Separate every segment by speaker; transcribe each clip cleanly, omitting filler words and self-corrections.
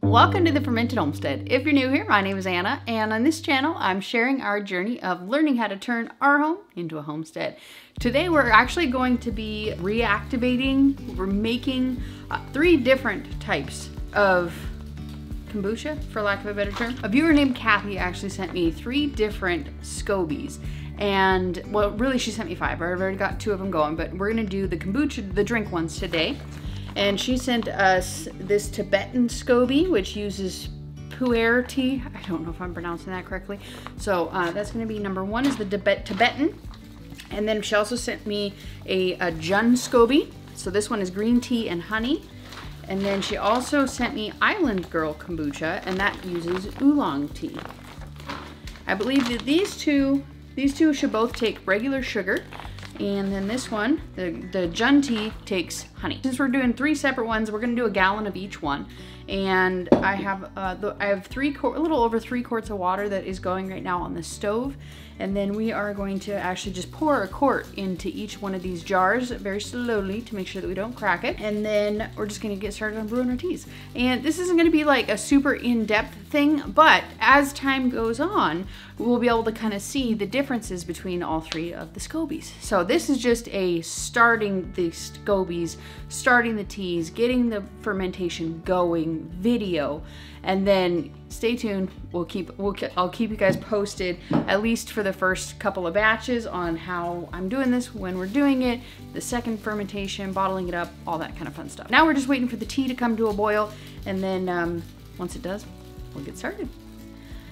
Speaker 1: Welcome to the Fermented Homestead. If you're new here, my name is Anna, and on this channel, I'm sharing our journey of learning how to turn our home into a homestead. Today, we're actually going to be we're making 3 different types of kombucha, for lack of a better term. A viewer named Kathy actually sent me 3 different scobies. And, well, really she sent me 5. I've already got 2 of them going, but we're gonna do the kombucha, the drink ones today. And she sent us this Tibetan SCOBY, which uses pu'er tea. I don't know if I'm pronouncing that correctly. So that's gonna be number 1 is the Tibetan. And then she also sent me a Jun SCOBY. So this one is green tea and honey. And then she also sent me Island Girl Kombucha, and that uses oolong tea. I believe that these two should both take regular sugar. And then this one, the Jun tea, takes honey. Since we're doing 3 separate ones, we're gonna do a gallon of each one. And I have a little over 3 quarts of water that is going right now on the stove. And then we are going to actually just pour a quart into each one of these jars very slowly to make sure that we don't crack it. And then we're just gonna get started on brewing our teas. And this isn't gonna be like a super in-depth thing, but as time goes on, we'll be able to kind of see the differences between all 3 of the scobies. So this is just a starting the scobies, starting the teas, getting the fermentation going video. And then stay tuned. I'll keep you guys posted, at least for the first couple of batches, on how I'm doing this, when we're doing it, the second fermentation, bottling it up, all that kind of fun stuff. Now we're just waiting for the tea to come to a boil, and then once it does, we'll get started.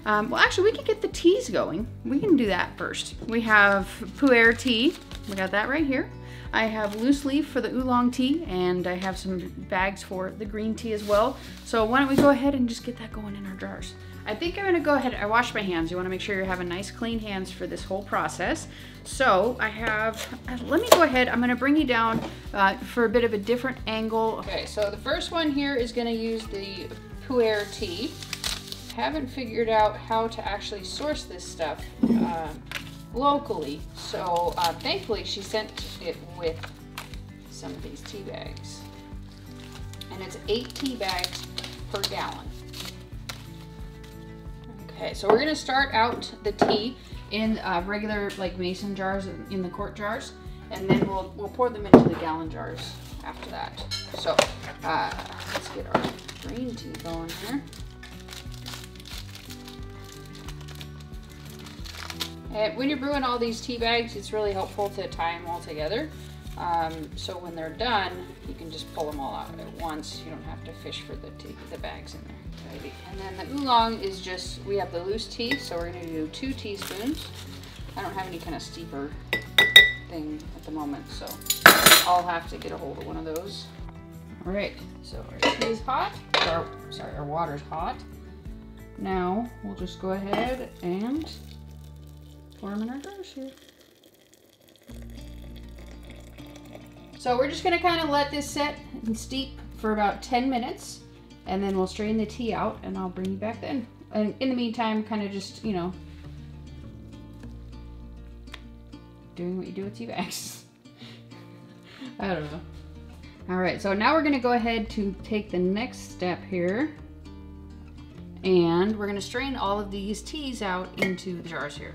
Speaker 1: Well, actually, we can get the teas going. We can do that first. We have pu'er tea. We got that right here. I have loose leaf for the oolong tea, and I have some bags for the green tea as well. So why don't we go ahead and just get that going in our jars. I think I'm gonna go ahead, I washed my hands. You wanna make sure you're having nice clean hands for this whole process. So I have, let me go ahead, I'm gonna bring you down for a bit of a different angle. Okay, so the first one here is gonna use the pu'er tea. Haven't figured out how to actually source this stuff locally, so thankfully she sent it with some of these tea bags, and it's 8 tea bags per gallon. Okay, so we're gonna start out the tea in regular like mason jars, in the quart jars, and then we'll pour them into the gallon jars after that. So let's get our green tea going here. And when you're brewing all these tea bags, it's really helpful to tie them all together. So when they're done, you can just pull them all out at once. You don't have to fish for the bags in there. Right? And then the oolong is just, we have the loose tea, so we're gonna do 2 teaspoons. I don't have any kind of steeper thing at the moment, so I'll have to get a hold of one of those. All right, so our tea is hot. Our water's hot. Now we'll just go ahead and pour them in our jars here. So we're just gonna kind of let this set and steep for about 10 minutes, and then we'll strain the tea out, and I'll bring you back then. And in the meantime, kind of just, you know, doing what you do with tea bags. I don't know. All right, so now we're gonna go ahead to take the next step here, and we're gonna strain all of these teas out into the jars here.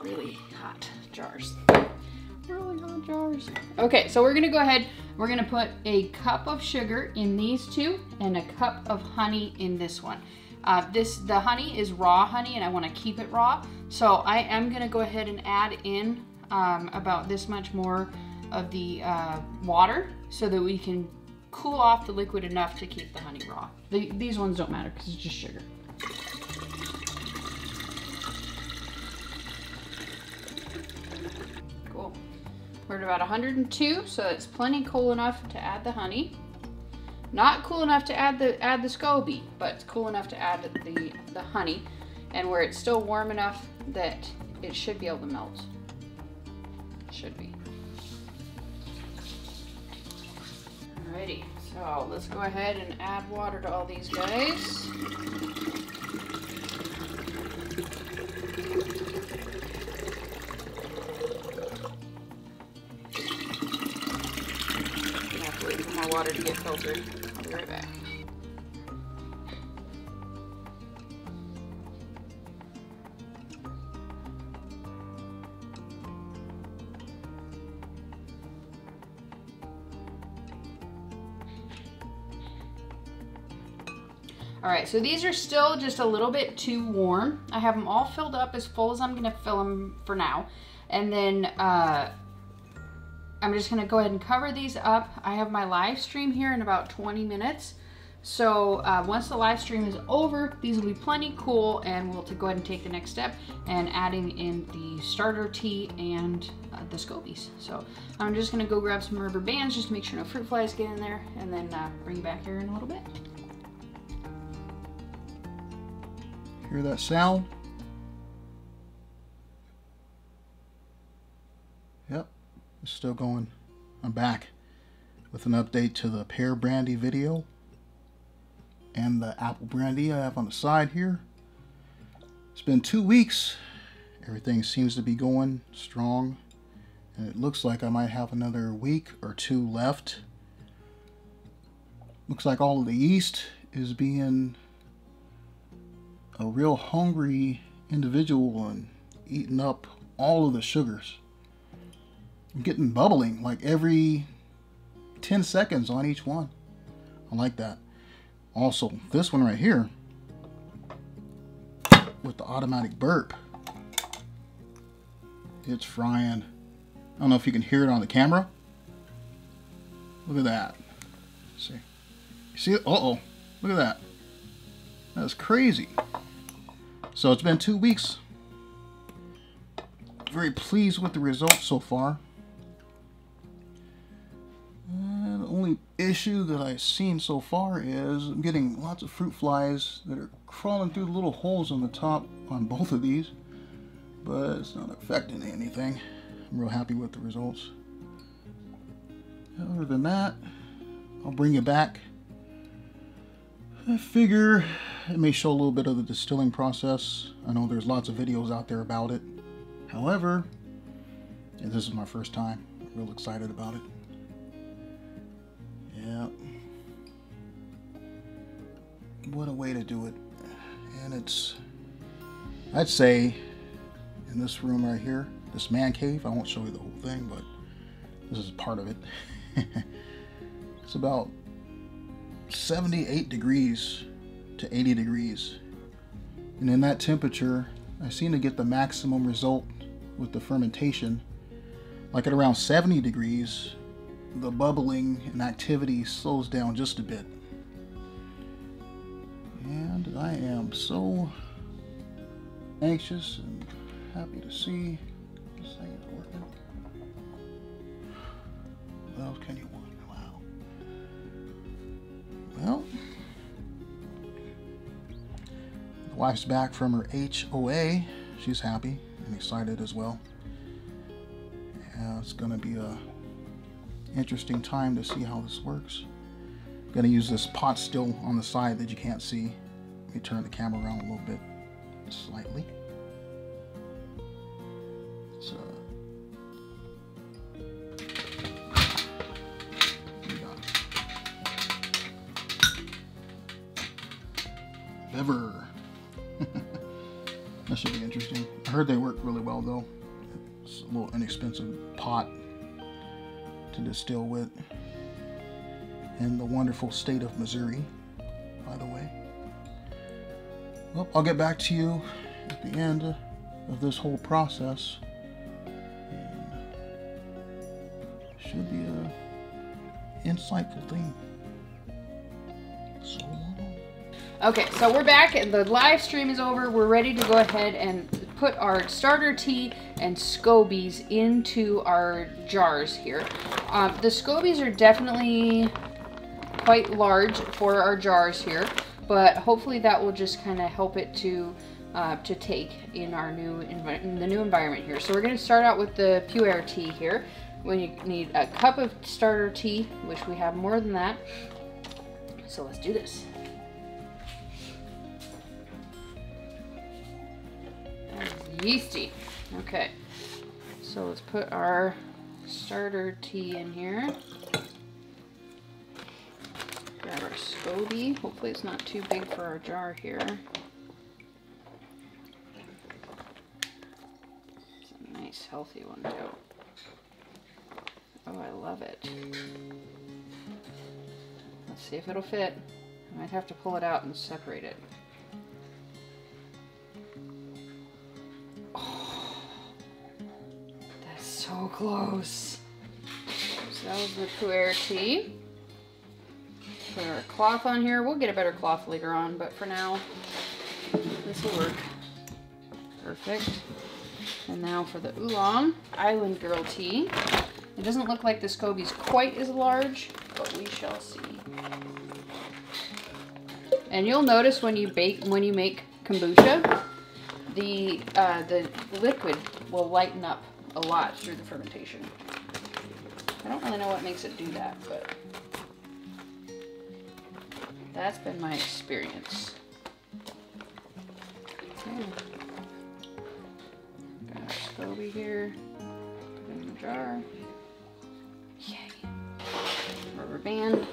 Speaker 1: Really hot jars. Okay, so we're gonna go ahead, we're gonna put a cup of sugar in these 2 and a cup of honey in this one. The honey is raw honey, and I wanna keep it raw. So I am gonna go ahead and add in about this much more of the water so that we can cool off the liquid enough to keep the honey raw. These ones don't matter because it's just sugar. We're at about 102, so it's plenty cool enough to add the honey. Not cool enough to add the SCOBY, but it's cool enough to add the honey, and where it's still warm enough that it should be able to melt. Should be. Alrighty, so let's go ahead and add water to all these guys. water to get filtered. I'll be right back. All right, so these are still just a little bit too warm. I have them all filled up as full as I'm gonna fill them for now. And then I'm just gonna go ahead and cover these up. I have my live stream here in about 20 minutes. So once the live stream is over, these will be plenty cool, and we'll go ahead and take the next step and adding in the starter tea and the scobies. So I'm just gonna go grab some rubber bands just to make sure no fruit flies get in there, and then bring you back here in a little bit.
Speaker 2: Hear that sound? Yep, it's still going. I'm back with an update to the pear brandy video and the apple brandy I have on the side here. It's been 2 weeks. Everything seems to be going strong, and it looks like I might have another week or 2 left. Looks like all of the yeast is being a real hungry individual and eating up all of the sugars. I'm getting bubbling like every 10 seconds on each one. I like that. Also, this one right here with the automatic burp, it's frying. I don't know if you can hear it on the camera. Look at that. Let's see. You see it? Uh-oh. Look at that. That's crazy. So it's been 2 weeks. Very pleased with the results so far. And the only issue that I've seen so far is I'm getting lots of fruit flies that are crawling through the little holes on the top on both of these. But it's not affecting anything. I'm real happy with the results. Other than that, I'll bring you back. I figure it may show a little bit of the distilling process. I know there's lots of videos out there about it. However, this is my first time. I'm real excited about it. Yeah. What a way to do it. And it's, I'd say, in this room right here, this man cave, I won't show you the whole thing, but this is part of it. It's about 78 degrees to 80 degrees, and in that temperature I seem to get the maximum result with the fermentation. Like at around 70 degrees, the bubbling and activity slows down just a bit, and I am so anxious and happy to see this thing is working. What else can you want? Wow. Well, the wife's back from her HOA. She's happy and excited as well. Yeah, it's going to be a interesting time to see how this works. I'm going to use this pot still on the side that you can't see. Let me turn the camera around a little bit, slightly. So, liver. That should be interesting. I heard they work really well though. It's a little inexpensive pot to distill with. In the wonderful state of Missouri, by the way. Well, I'll get back to you at the end of this whole process. And should be a insightful thing. So long.
Speaker 1: Okay, so we're back and the live stream is over. We're ready to go ahead and put our starter tea and scobies into our jars here. The scobies are definitely quite large for our jars here, but hopefully that will just kind of help it to take in our new environment here. So we're going to start out with the pure tea here. When you need a cup of starter tea, which we have more than that. So let's do this. Yeasty. Okay, so let's put our starter tea in here. SCOBY. Hopefully it's not too big for our jar here. It's a nice healthy one too. Oh, I love it. Let's see if it'll fit. I might have to pull it out and separate it. Oh, that's so close. So that was the pu'er tea. Put our cloth on here. We'll get a better cloth later on, but for now, this will work. Perfect. And now for the oolong, Island Girl tea. It doesn't look like the SCOBY's quite as large, but we shall see. And you'll notice when you make kombucha, the liquid will lighten up a lot through the fermentation. I don't really know what makes it do that, but that's been my experience. Okay. Got our SCOBY here. Put it in the jar. Yay. Rubber band.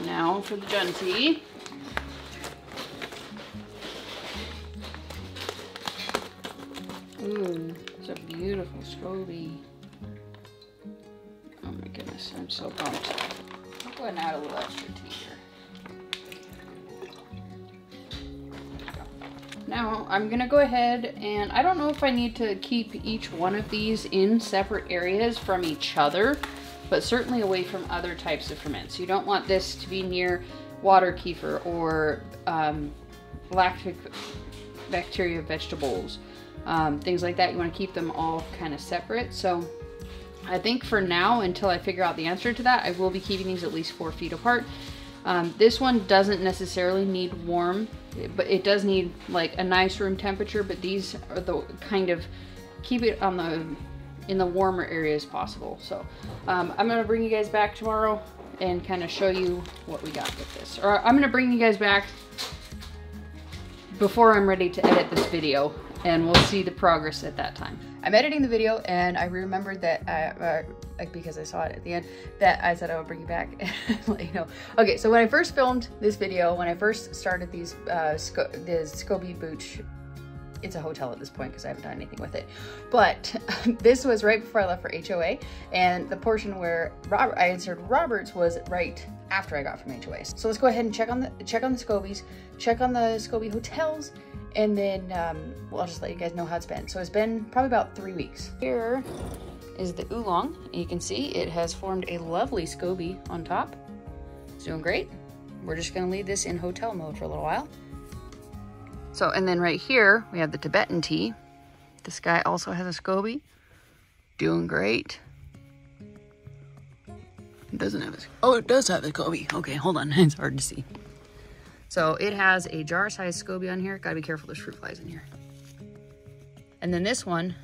Speaker 1: Now for the Jun tea. Ooh, it's a beautiful SCOBY. Oh my goodness, I'm so pumped. I'll go ahead and add a little extra tea here. Now I'm gonna go ahead and I don't know if I need to keep each one of these in separate areas from each other, but certainly away from other types of ferments. You don't want this to be near water kefir or lactic bacteria vegetables, things like that. You want to keep them all kind of separate. So I think for now, until I figure out the answer to that, I will be keeping these at least 4 feet apart. This one doesn't necessarily need warm, but it does need like a nice room temperature, but these are the kind of keep it on in the warmer areas possible. So I'm gonna bring you guys back tomorrow and kind of show you what we got with this. Or I'm gonna bring you guys back before I'm ready to edit this video, and we'll see the progress at that time. I'm editing the video and I remembered that, because I saw it at the end, that I said I would bring you back and let you know. Okay, so when I first filmed this video, when I first started these, this SCOBY Booch, it's a hotel at this point because I haven't done anything with it. But this was right before I left for HOA, and the portion where I inserted Robert's was right after I got from HOA. So let's go ahead and check on the SCOBYs, check on the SCOBY hotels, and then well, I'll just let you guys know how it's been. So it's been probably about 3 weeks. Here is the oolong. You can see it has formed a lovely SCOBY on top. It's doing great. We're just gonna leave this in hotel mode for a little while. So, and then right here, we have the Tibetan tea. This guy also has a SCOBY. Doing great. It doesn't have a, oh, it does have a SCOBY. Okay, hold on, it's hard to see. So it has a jar-sized SCOBY on here. Gotta be careful, there's fruit flies in here. And then this one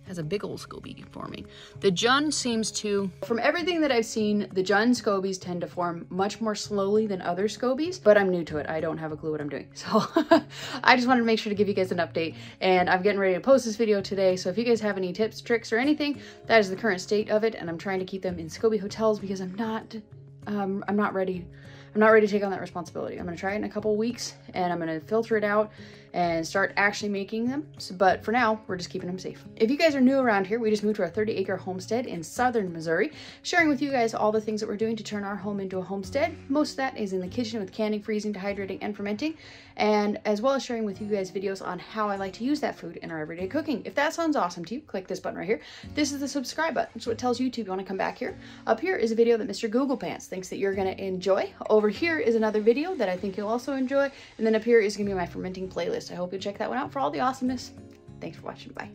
Speaker 1: has a big old SCOBY forming. The Jun seems to, from everything that I've seen, the Jun SCOBYs tend to form much more slowly than other SCOBYs, but I'm new to it. I don't have a clue what I'm doing. So I just wanted to make sure to give you guys an update, and I'm getting ready to post this video today. So if you guys have any tips, tricks, or anything, that is the current state of it. And I'm trying to keep them in SCOBY hotels because I'm not ready. I'm not ready to take on that responsibility. I'm gonna try it in a couple weeks and I'm gonna filter it out and start actually making them. But for now, we're just keeping them safe. If you guys are new around here, we just moved to our 30-acre homestead in southern Missouri, sharing with you guys all the things that we're doing to turn our home into a homestead. Most of that is in the kitchen with canning, freezing, dehydrating, and fermenting, and as well as sharing with you guys videos on how I like to use that food in our everyday cooking. If that sounds awesome to you, click this button right here. This is the subscribe button, so it tells YouTube you want to come back here. Up here is a video that Mr. Google Pants thinks that you're gonna enjoy. Over here is another video that I think you'll also enjoy, and then up here is gonna be my fermenting playlist. I hope you'll check that one out for all the awesomeness. Thanks for watching. Bye.